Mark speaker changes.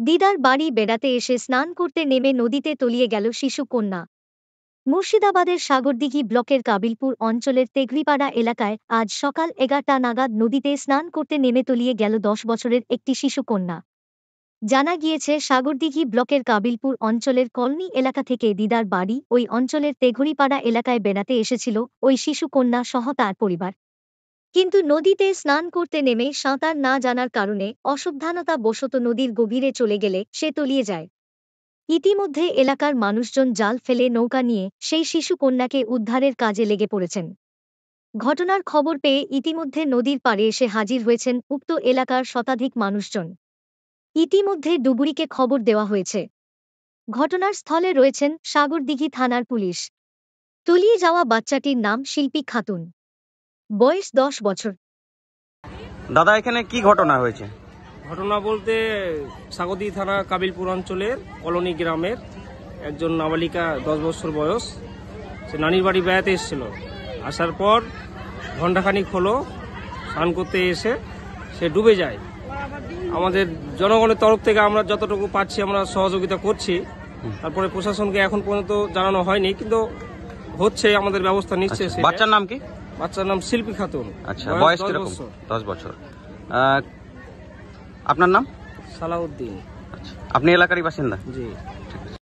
Speaker 1: দিদার বাড়ি বেড়াতে এসে স্নান করতে নেমে নদীতে তলিয়ে গেল শিশু কন্যা। মুর্শিদাবাদের সাগরদিঘি ব্লকের কাবিলপুর অঞ্চলের তেঘরিপাড়া এলাকায় আজ সকাল 11টা নাগাদ নদীতে স্নান করতে নেমে তলিয়ে গেল 10 বছরের একটি শিশু কন্যা। জানা গিয়েছে, সাগরদিঘি ব্লকের কাবিলপুর অঞ্চলের কলোনি এলাকা থেকে দিদার বাড়ি ওই অঞ্চলের তেঘরিপাড়া এলাকায় বেড়াতে এসেছিল ওই শিশু কন্যা সহ তার পরিবার। কিন্তু নদীতে স্নান করতে নেমে সাঁতার না জানার কারণে অসাবধানতা বশত নদীর গভীরে চলে গেলে সে তলিয়ে যায়। ইতিমধ্যে এলাকার মানুষজন জাল ফেলে নৌকা নিয়ে সেই শিশু কন্যাকে উদ্ধারের কাজে লেগে পড়েছেন। ঘটনার খবর পেয়ে ইতিমধ্যে নদীর পাড়ে এসে হাজির হয়েছেন উক্ত এলাকার শতাধিক মানুষজন। ইতিমধ্যে ডুবুরিকে খবর দেওয়া হয়েছে। ঘটনার স্থলে রয়েছেন সাগরদিঘি থানার পুলিশ। তলিয়ে যাওয়া বাচ্চাটির নাম শিল্পী খাতুন, বয়স 10 বছর।
Speaker 2: দাদা, এখানে কি ঘটনা হয়েছে?
Speaker 3: ঘটনা বলতে সাগরদিঘি থানা কাবিলপুর অঞ্চলের কলোনি গ্রামের একজন নাবালিকা 10 বছর বয়স, সে নানির বাড়ি বেড়াতে এসেছিল। আসার পর ঘণ্টাখানিক হলো স্নান করতে এসে সে ডুবে যায়। আমাদের জনগণের তরফ থেকে আমরা যতটুকু পাচ্ছি আমরা সহযোগিতা করছি। তারপরে প্রশাসনকে এখন পর্যন্ত জানানো হয়নি, কিন্তু হচ্ছে, আমাদের ব্যবস্থা নিচ্ছে।
Speaker 2: বাচ্চার নাম কি?
Speaker 3: বাচ্চার নাম শিল্পী খাতুন।
Speaker 2: আচ্ছা, বয়স কিরকম? 10 বছর। আপনার নাম?
Speaker 3: সালাউদ্দিন।
Speaker 2: আচ্ছা, আপনি এলাকারই বাসিন্দা?
Speaker 3: জি।